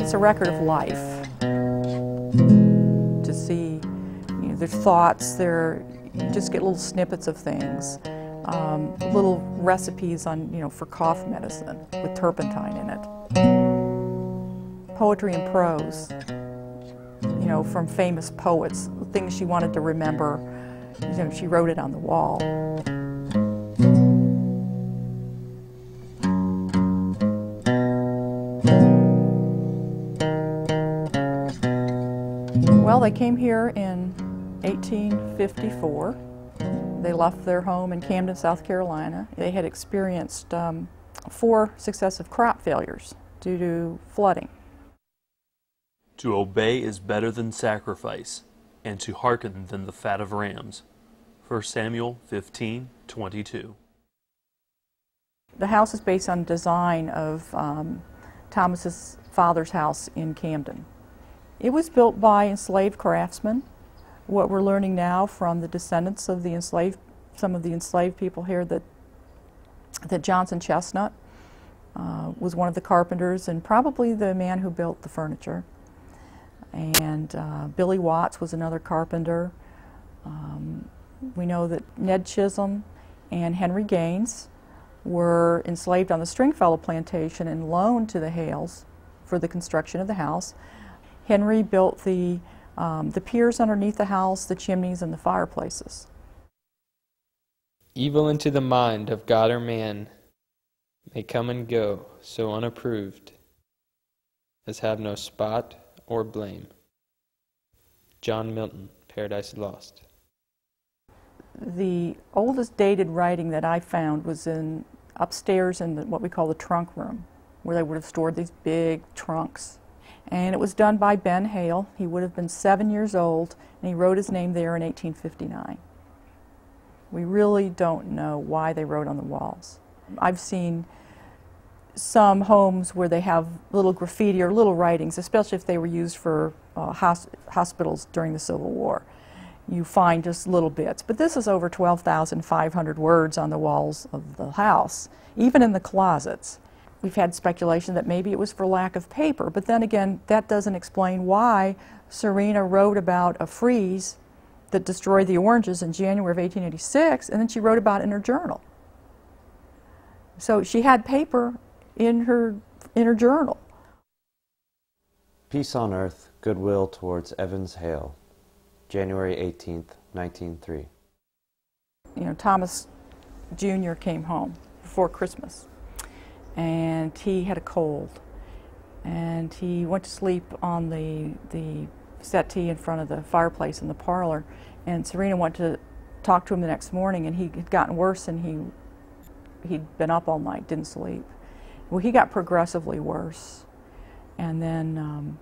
it's a record of life. To see, their thoughts, you just get little snippets of things, little recipes on, for cough medicine with turpentine in it. Poetry and prose, from famous poets, things she wanted to remember. She wrote it on the wall. Well, they came here in 1854. They left their home in Camden, South Carolina. They had experienced 4 successive crop failures due to flooding. To obey is better than sacrifice, and to hearken than the fat of rams. 1 Samuel 15:22. The house is based on design of Thomas's father's house in Camden. It was built by enslaved craftsmen. What we're learning now from the descendants of some of the enslaved people here, that Johnson Chestnut was one of the carpenters and probably the man who built the furniture. And Billy Watts was another carpenter. We know that Ned Chisholm and Henry Gaines were enslaved on the Stringfellow plantation and loaned to the Hales for the construction of the house. Henry built the piers underneath the house, the chimneys, and the fireplaces. Evil into the mind of God or man may come and go so unapproved as have no spot or blame. John Milton, Paradise Lost. The oldest dated writing that I found was upstairs in what we call the trunk room, where they would have stored these big trunks. And it was done by Ben Hale. He would have been 7 years old, and he wrote his name there in 1859. We really don't know why they wrote on the walls. I've seen some homes where they have little graffiti or little writings, especially if they were used for hospitals during the Civil War. You find just little bits. But this is over 12,500 words on the walls of the house, even in the closets. We've had speculation that maybe it was for lack of paper, but then again, that doesn't explain why Serena wrote about a freeze that destroyed the oranges in January of 1886, and then she wrote about it in her journal. So she had paper in her journal. Peace on Earth, Goodwill Towards Evans Hale, January 18th, 1903. Thomas Jr. came home before Christmas, and he had a cold, and he went to sleep on the settee in front of the fireplace in the parlor, and Serena went to talk to him the next morning, and he had gotten worse, and he'd been up all night, didn't sleep. Well, he got progressively worse, and then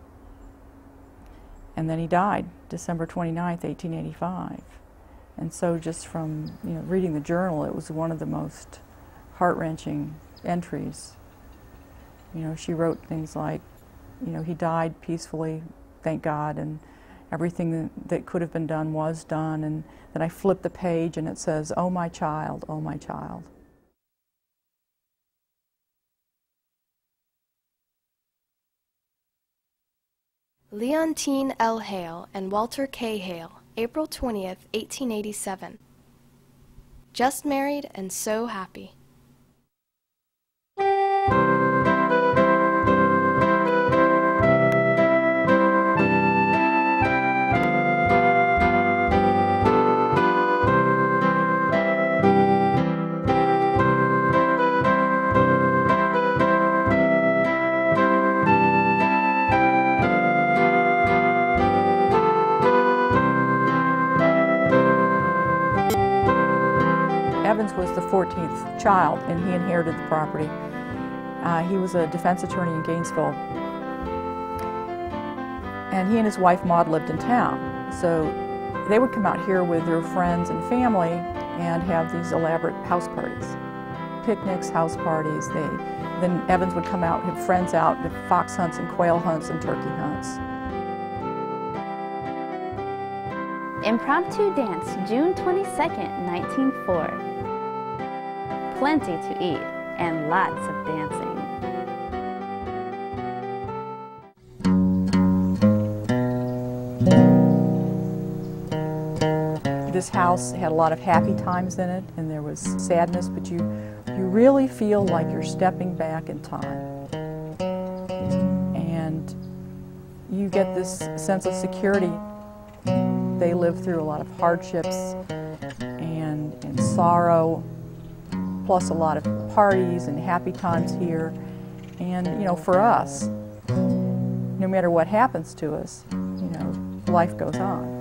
he died December 29th, 1885. And so just from reading the journal, it was one of the most heart-wrenching entries. She wrote things like, he died peacefully, thank God, and everything that could have been done was done. And then I flipped the page and it says, "Oh my child, oh my child." Leontine L. Hale and Walter K. Hale, April 20th, 1887. Just married and so happy. Evans was the 14th child, and he inherited the property. He was a defense attorney in Gainesville, and he and his wife Maud lived in town. So they would come out here with their friends and family and have these elaborate house parties, picnics, house parties. Then Evans would come out, have friends out, to fox hunts and quail hunts and turkey hunts. Impromptu dance, June 22nd, 1904. Plenty to eat and lots of dancing. this house had a lot of happy times in it, and there was sadness, but you really feel like you're stepping back in time. And you get this sense of security. They lived through a lot of hardships and sorrow, plus a lot of parties and happy times here. And, you know, for us, no matter what happens to us, you know, life goes on.